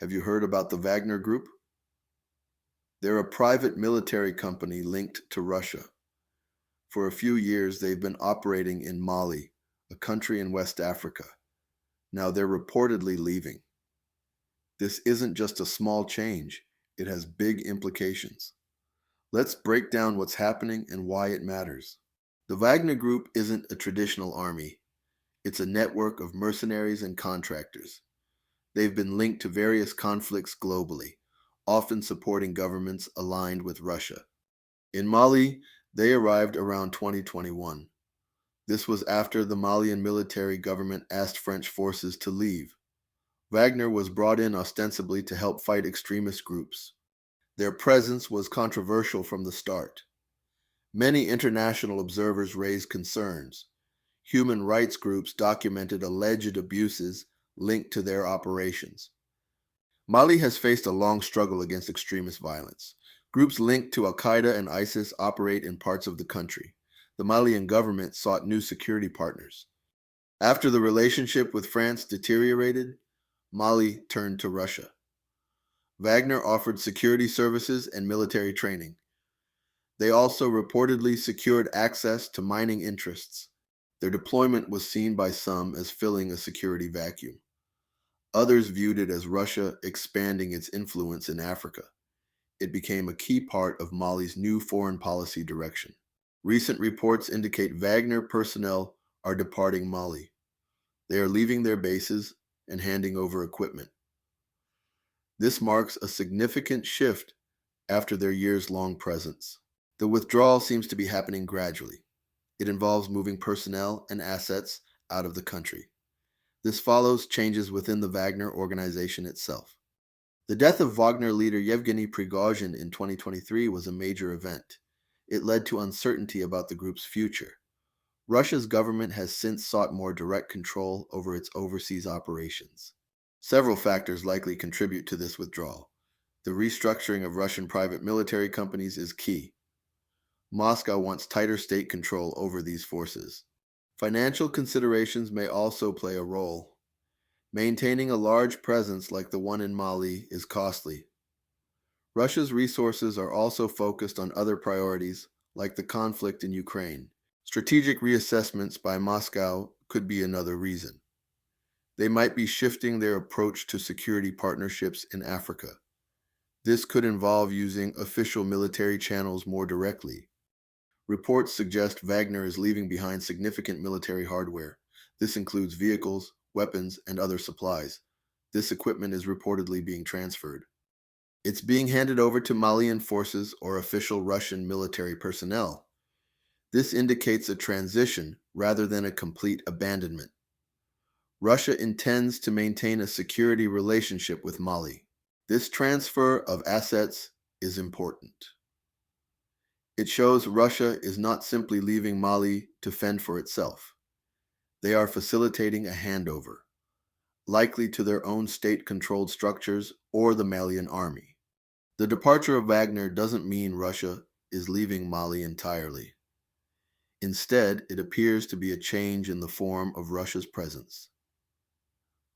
Have you heard about the Wagner Group? They're a private military company linked to Russia. For a few years, they've been operating in Mali, a country in West Africa. Now they're reportedly leaving. This isn't just a small change, it has big implications. Let's break down what's happening and why it matters. The Wagner Group isn't a traditional army, it's a network of mercenaries and contractors. They've been linked to various conflicts globally, often supporting governments aligned with Russia. In Mali, they arrived around 2021. This was after the Malian military government asked French forces to leave. Wagner was brought in ostensibly to help fight extremist groups. Their presence was controversial from the start. Many international observers raised concerns. Human rights groups documented alleged abuses linked to their operations. Mali has faced a long struggle against extremist violence. Groups linked to Al-Qaeda and ISIS operate in parts of the country. The Malian government sought new security partners. After the relationship with France deteriorated, Mali turned to Russia. Wagner offered security services and military training. They also reportedly secured access to mining interests. Their deployment was seen by some as filling a security vacuum. Others viewed it as Russia expanding its influence in Africa. It became a key part of Mali's new foreign policy direction. Recent reports indicate Wagner personnel are departing Mali. They are leaving their bases and handing over equipment. This marks a significant shift after their years-long presence. The withdrawal seems to be happening gradually. It involves moving personnel and assets out of the country. This follows changes within the Wagner organization itself. The death of Wagner leader Yevgeny Prigozhin in 2023 was a major event. It led to uncertainty about the group's future. Russia's government has since sought more direct control over its overseas operations. Several factors likely contribute to this withdrawal. The restructuring of Russian private military companies is key. Moscow wants tighter state control over these forces. Financial considerations may also play a role. Maintaining a large presence like the one in Mali is costly. Russia's resources are also focused on other priorities, like the conflict in Ukraine. Strategic reassessments by Moscow could be another reason. They might be shifting their approach to security partnerships in Africa. This could involve using official military channels more directly. Reports suggest Wagner is leaving behind significant military hardware. This includes vehicles, weapons, and other supplies. This equipment is reportedly being transferred. It's being handed over to Malian forces or official Russian military personnel. This indicates a transition rather than a complete abandonment. Russia intends to maintain a security relationship with Mali. This transfer of assets is important. It shows Russia is not simply leaving Mali to fend for itself. They are facilitating a handover, likely to their own state-controlled structures or the Malian army. The departure of Wagner doesn't mean Russia is leaving Mali entirely. Instead, it appears to be a change in the form of Russia's presence.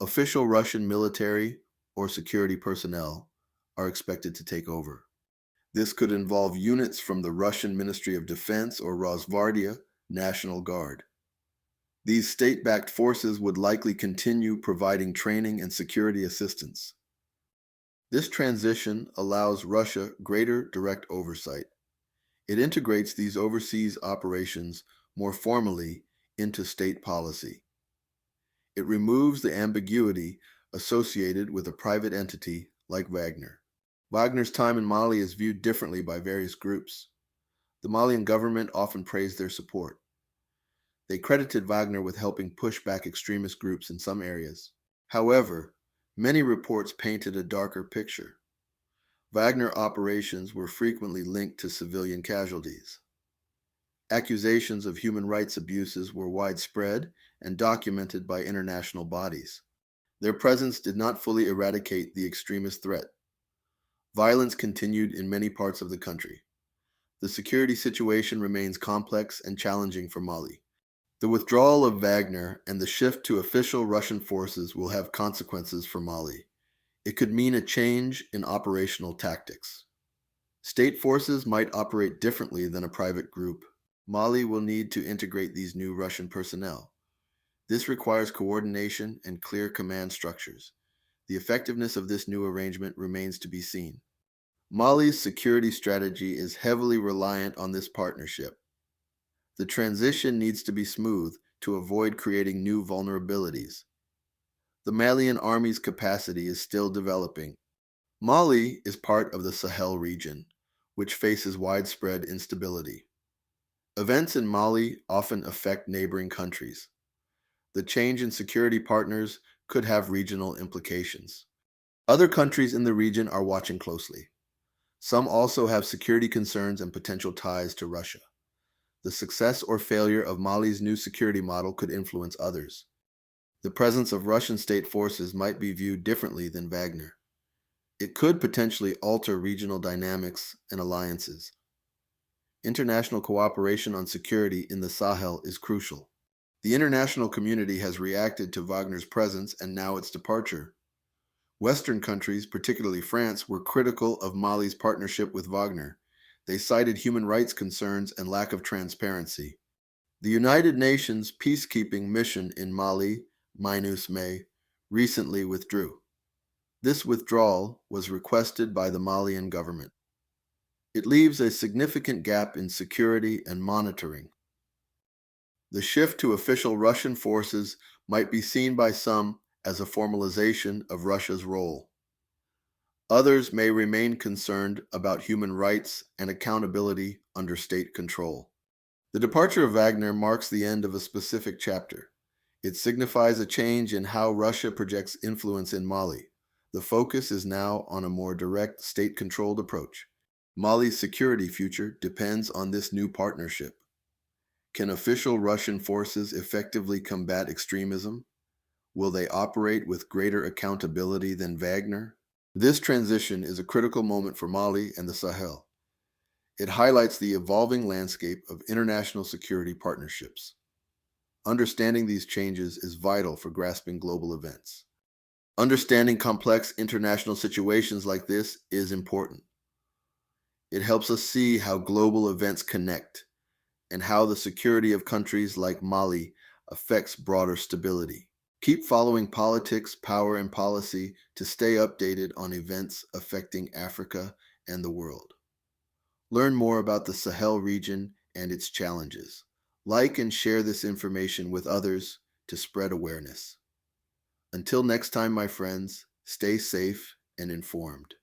Official Russian military or security personnel are expected to take over. This could involve units from the Russian Ministry of Defense or Rosgvardia National Guard. These state-backed forces would likely continue providing training and security assistance. This transition allows Russia greater direct oversight. It integrates these overseas operations more formally into state policy. It removes the ambiguity associated with a private entity like Wagner. Wagner's time in Mali is viewed differently by various groups. The Malian government often praised their support. They credited Wagner with helping push back extremist groups in some areas. However, many reports painted a darker picture. Wagner operations were frequently linked to civilian casualties. Accusations of human rights abuses were widespread and documented by international bodies. Their presence did not fully eradicate the extremist threat. Violence continued in many parts of the country. The security situation remains complex and challenging for Mali. The withdrawal of Wagner and the shift to official Russian forces will have consequences for Mali. It could mean a change in operational tactics. State forces might operate differently than a private group. Mali will need to integrate these new Russian personnel. This requires coordination and clear command structures. The effectiveness of this new arrangement remains to be seen. Mali's security strategy is heavily reliant on this partnership. The transition needs to be smooth to avoid creating new vulnerabilities. The Malian army's capacity is still developing. Mali is part of the Sahel region, which faces widespread instability. Events in Mali often affect neighboring countries. The change in security partners could have regional implications. Other countries in the region are watching closely. Some also have security concerns and potential ties to Russia. The success or failure of Mali's new security model could influence others. The presence of Russian state forces might be viewed differently than Wagner. It could potentially alter regional dynamics and alliances. International cooperation on security in the Sahel is crucial. The international community has reacted to Wagner's presence and now its departure. Western countries, particularly France, were critical of Mali's partnership with Wagner. They cited human rights concerns and lack of transparency. The United Nations peacekeeping mission in Mali, MINUSMA, recently withdrew. This withdrawal was requested by the Malian government. It leaves a significant gap in security and monitoring. The shift to official Russian forces might be seen by some as a formalization of Russia's role. Others may remain concerned about human rights and accountability under state control. The departure of Wagner marks the end of a specific chapter. It signifies a change in how Russia projects influence in Mali. The focus is now on a more direct, state-controlled approach. Mali's security future depends on this new partnership. Can official Russian forces effectively combat extremism? Will they operate with greater accountability than Wagner? This transition is a critical moment for Mali and the Sahel. It highlights the evolving landscape of international security partnerships. Understanding these changes is vital for grasping global events. Understanding complex international situations like this is important. It helps us see how global events connect and how the security of countries like Mali affects broader stability. Keep following politics, power, and policy to stay updated on events affecting Africa and the world. Learn more about the Sahel region and its challenges. Like and share this information with others to spread awareness. Until next time, my friends, stay safe and informed.